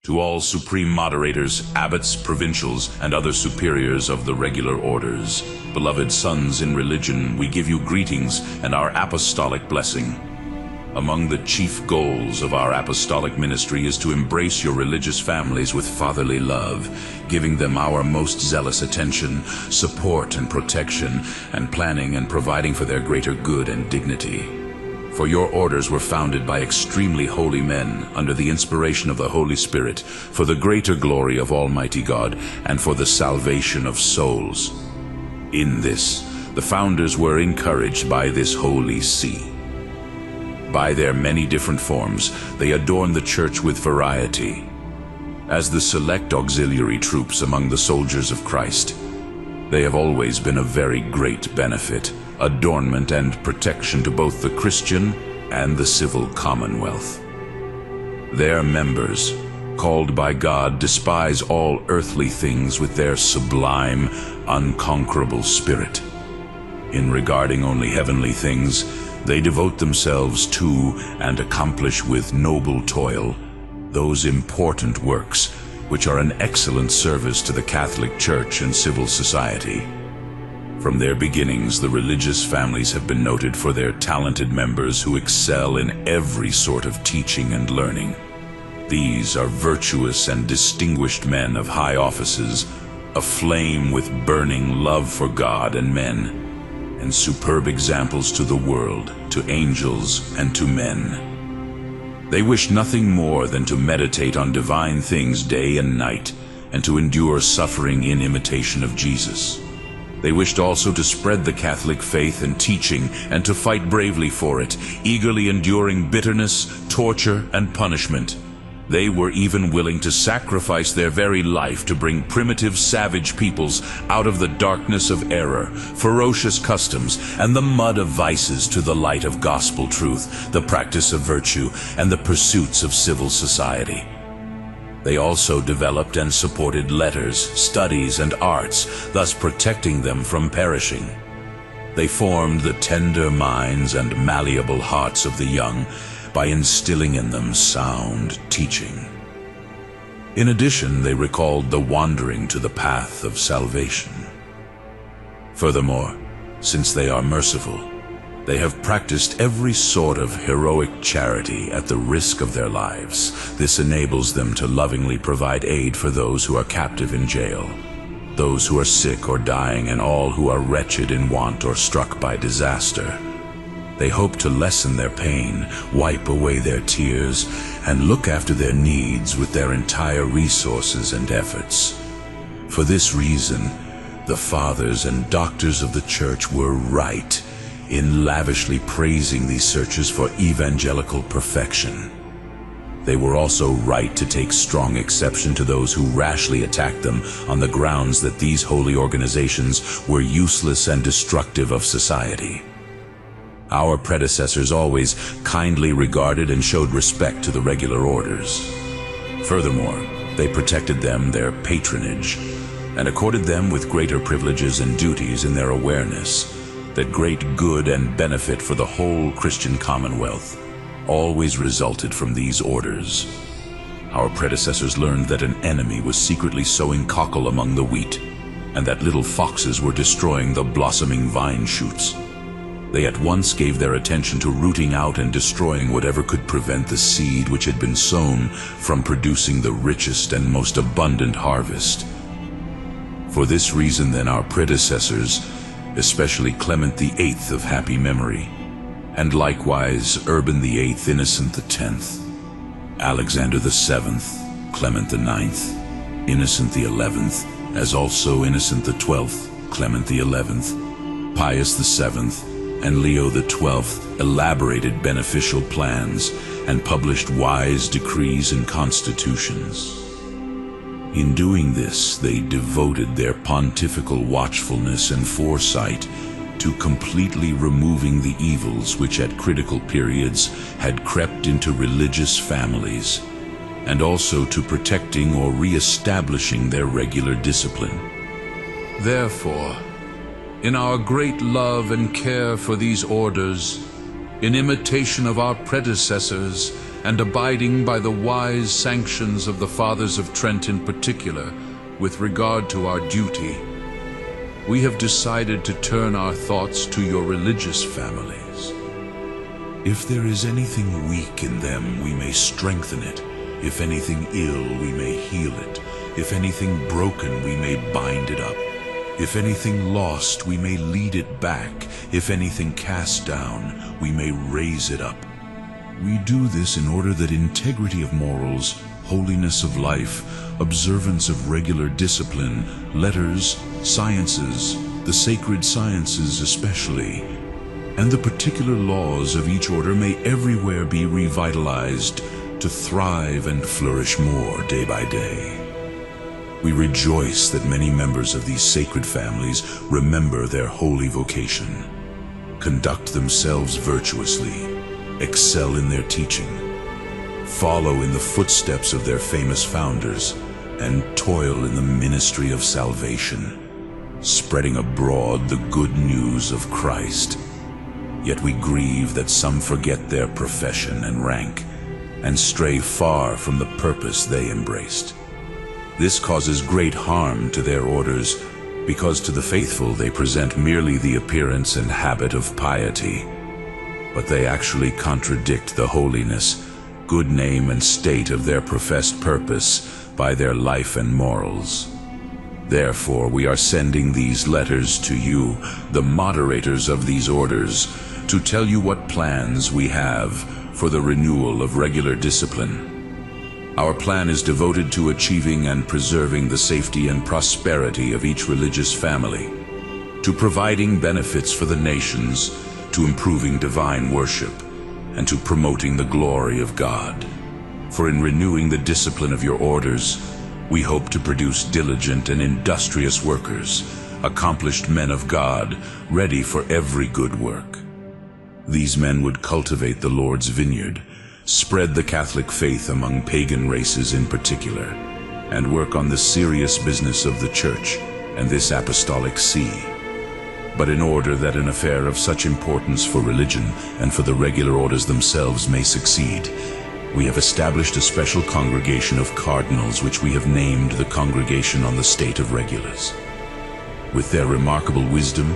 To all supreme moderators, abbots, provincials, and other superiors of the regular orders, beloved sons in religion, we give you greetings and our apostolic blessing. Among the chief goals of our apostolic ministry is to embrace your religious families with fatherly love, giving them our most zealous attention, support and protection, and planning and providing for their greater good and dignity. For your orders were founded by extremely holy men under the inspiration of the Holy Spirit, for the greater glory of Almighty God and for the salvation of souls. In this, the founders were encouraged by this Holy See. By their many different forms, they adorn the church with variety. As the select auxiliary troops among the soldiers of Christ, they have always been a very great benefit, adornment and protection to both the Christian and the civil commonwealth. Their members, called by God, despise all earthly things with their sublime, unconquerable spirit. In regarding only heavenly things, they devote themselves to and accomplish with noble toil those important works which are an excellent service to the Catholic Church and civil society. From their beginnings, the religious families have been noted for their talented members who excel in every sort of teaching and learning. These are virtuous and distinguished men of high offices, aflame with burning love for God and men, and superb examples to the world, to angels, and to men. They wish nothing more than to meditate on divine things day and night, and to endure suffering in imitation of Jesus. They wished also to spread the Catholic faith and teaching, and to fight bravely for it, eagerly enduring bitterness, torture, and punishment. They were even willing to sacrifice their very life to bring primitive, savage peoples out of the darkness of error, ferocious customs, and the mud of vices to the light of gospel truth, the practice of virtue, and the pursuits of civil society. They also developed and supported letters, studies, and arts, thus protecting them from perishing. They formed the tender minds and malleable hearts of the young by instilling in them sound teaching. In addition, they recalled the wandering to the path of salvation. Furthermore, since they are merciful, they have practiced every sort of heroic charity at the risk of their lives. This enables them to lovingly provide aid for those who are captive in jail, those who are sick or dying, and all who are wretched in want or struck by disaster. They hope to lessen their pain, wipe away their tears, and look after their needs with their entire resources and efforts. For this reason, the fathers and doctors of the Church were right in lavishly praising these searchers for evangelical perfection. They were also right to take strong exception to those who rashly attacked them on the grounds that these holy organizations were useless and destructive of society. Our predecessors always kindly regarded and showed respect to the regular orders. Furthermore, they protected them, their patronage, and accorded them with greater privileges and duties in their awareness that great good and benefit for the whole Christian commonwealth always resulted from these orders. Our predecessors learned that an enemy was secretly sowing cockle among the wheat, and that little foxes were destroying the blossoming vine shoots. They at once gave their attention to rooting out and destroying whatever could prevent the seed which had been sown from producing the richest and most abundant harvest. For this reason, then, our predecessors, especially Clement VIII of happy memory, and likewise Urban VIII, Innocent X, Alexander VII, Clement IX, Innocent XI, as also Innocent XII, Clement XI, Pius VII, and Leo XII elaborated beneficial plans and published wise decrees and constitutions. In doing this, they devoted their pontifical watchfulness and foresight to completely removing the evils which at critical periods had crept into religious families, and also to protecting or re-establishing their regular discipline. Therefore, in our great love and care for these orders, in imitation of our predecessors, and abiding by the wise sanctions of the Fathers of Trent in particular, with regard to our duty, we have decided to turn our thoughts to your religious families. If there is anything weak in them, we may strengthen it. If anything ill, we may heal it. If anything broken, we may bind it up. If anything lost, we may lead it back. If anything cast down, we may raise it up. We do this in order that integrity of morals, holiness of life, observance of regular discipline, letters, sciences, the sacred sciences especially, and the particular laws of each order may everywhere be revitalized to thrive and flourish more day by day. We rejoice that many members of these sacred families remember their holy vocation, conduct themselves virtuously, excel in their teaching, follow in the footsteps of their famous founders, and toil in the ministry of salvation, spreading abroad the good news of Christ. Yet we grieve that some forget their profession and rank, and stray far from the purpose they embraced. This causes great harm to their orders, because to the faithful they present merely the appearance and habit of piety, but they actually contradict the holiness, good name and state of their professed purpose by their life and morals. Therefore, we are sending these letters to you, the moderators of these orders, to tell you what plans we have for the renewal of regular discipline. Our plan is devoted to achieving and preserving the safety and prosperity of each religious family, to providing benefits for the nations, to improving divine worship, and to promoting the glory of God. For in renewing the discipline of your orders, we hope to produce diligent and industrious workers, accomplished men of God, ready for every good work. These men would cultivate the Lord's vineyard, spread the Catholic faith among pagan races in particular, and work on the serious business of the Church and this apostolic see. But in order that an affair of such importance for religion and for the regular orders themselves may succeed, we have established a special congregation of cardinals which we have named the Congregation on the State of Regulars. With their remarkable wisdom,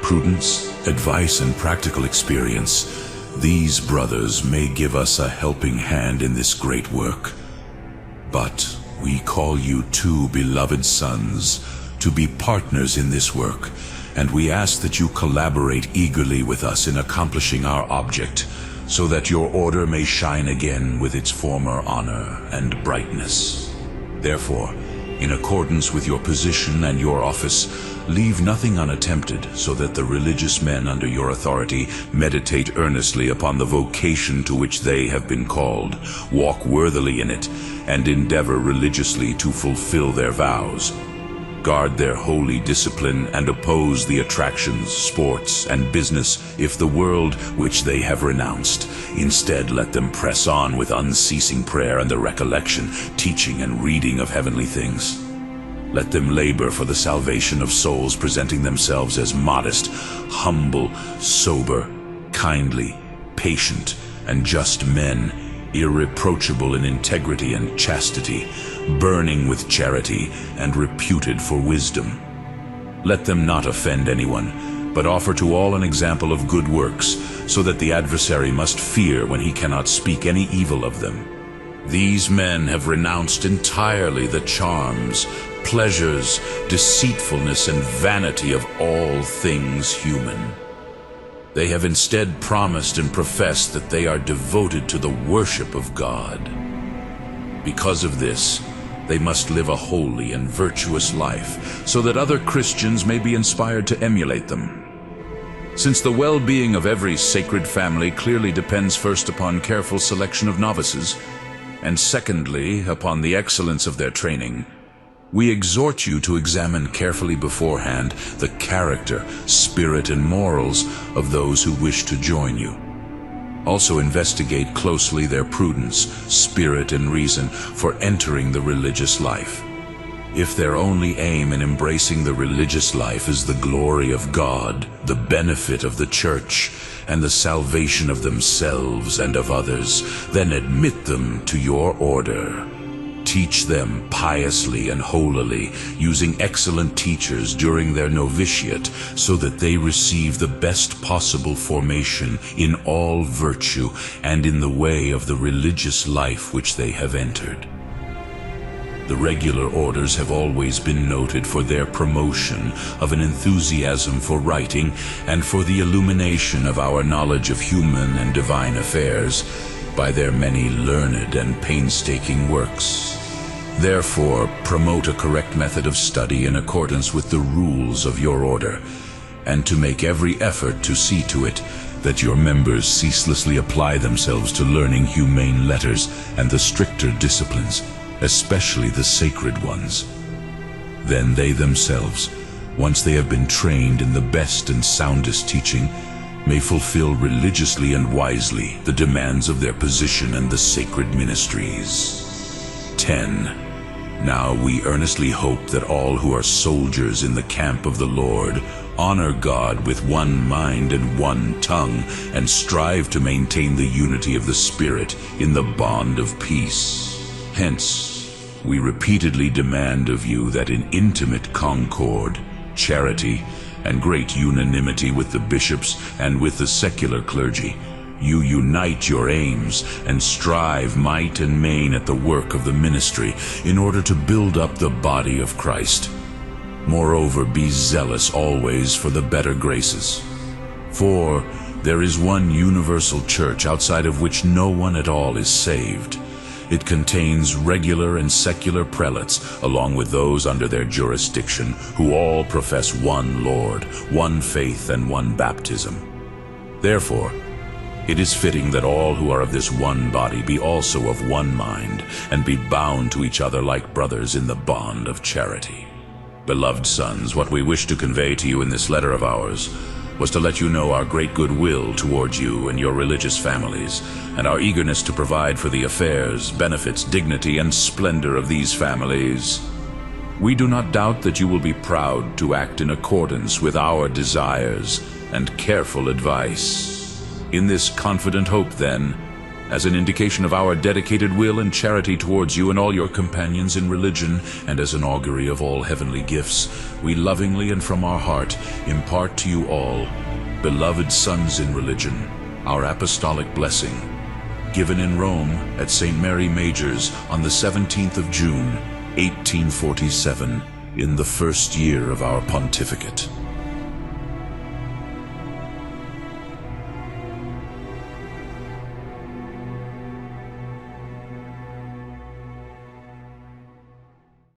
prudence, advice, and practical experience, these brothers may give us a helping hand in this great work. But we call you two beloved sons to be partners in this work, and we ask that you collaborate eagerly with us in accomplishing our object, so that your order may shine again with its former honor and brightness. Therefore, in accordance with your position and your office, leave nothing unattempted, so that the religious men under your authority meditate earnestly upon the vocation to which they have been called, walk worthily in it, and endeavor religiously to fulfill their vows. Guard their holy discipline and oppose the attractions, sports, and business if the world which they have renounced. Instead, let them press on with unceasing prayer and the recollection, teaching, and reading of heavenly things. Let them labor for the salvation of souls, presenting themselves as modest, humble, sober, kindly, patient, and just men, irreproachable in integrity and chastity, burning with charity, and reputed for wisdom. Let them not offend anyone, but offer to all an example of good works, so that the adversary must fear when he cannot speak any evil of them. These men have renounced entirely the charms, pleasures, deceitfulness, and vanity of all things human. They have instead promised and professed that they are devoted to the worship of God. Because of this, they must live a holy and virtuous life, so that other Christians may be inspired to emulate them. Since the well-being of every sacred family clearly depends first upon careful selection of novices, and secondly upon the excellence of their training, we exhort you to examine carefully beforehand the character, spirit, and morals of those who wish to join you. Also investigate closely their prudence, spirit, and reason for entering the religious life. If their only aim in embracing the religious life is the glory of God, the benefit of the Church, and the salvation of themselves and of others, then admit them to your order. Teach them piously and holily, using excellent teachers during their novitiate, so that they receive the best possible formation in all virtue and in the way of the religious life which they have entered. The regular orders have always been noted for their promotion of an enthusiasm for writing and for the illumination of our knowledge of human and divine affairs by their many learned and painstaking works. Therefore, promote a correct method of study in accordance with the rules of your order, and to make every effort to see to it that your members ceaselessly apply themselves to learning humane letters and the stricter disciplines, especially the sacred ones. Then they themselves, once they have been trained in the best and soundest teaching, may fulfill religiously and wisely the demands of their position and the sacred ministries. 10. Now we earnestly hope that all who are soldiers in the camp of the Lord honor God with one mind and one tongue, and strive to maintain the unity of the Spirit in the bond of peace. Hence, we repeatedly demand of you that in intimate concord, charity, and great unanimity with the bishops and with the secular clergy, you unite your aims and strive might and main at the work of the ministry in order to build up the body of Christ. Moreover, be zealous always for the better graces. For there is one universal church outside of which no one at all is saved. It contains regular and secular prelates, along with those under their jurisdiction, who all profess one Lord, one faith, and one baptism. Therefore, it is fitting that all who are of this one body be also of one mind, and be bound to each other like brothers in the bond of charity. Beloved sons, what we wish to convey to you in this letter of ours was to let you know our great goodwill towards you and your religious families, and our eagerness to provide for the affairs, benefits, dignity, and splendor of these families. We do not doubt that you will be proud to act in accordance with our desires and careful advice. In this confident hope, then, as an indication of our dedicated will and charity towards you and all your companions in religion, and as an augury of all heavenly gifts, we lovingly and from our heart impart to you all, beloved sons in religion, our apostolic blessing, given in Rome at St. Mary Major's on the 17th of June, 1847, in the first year of our pontificate.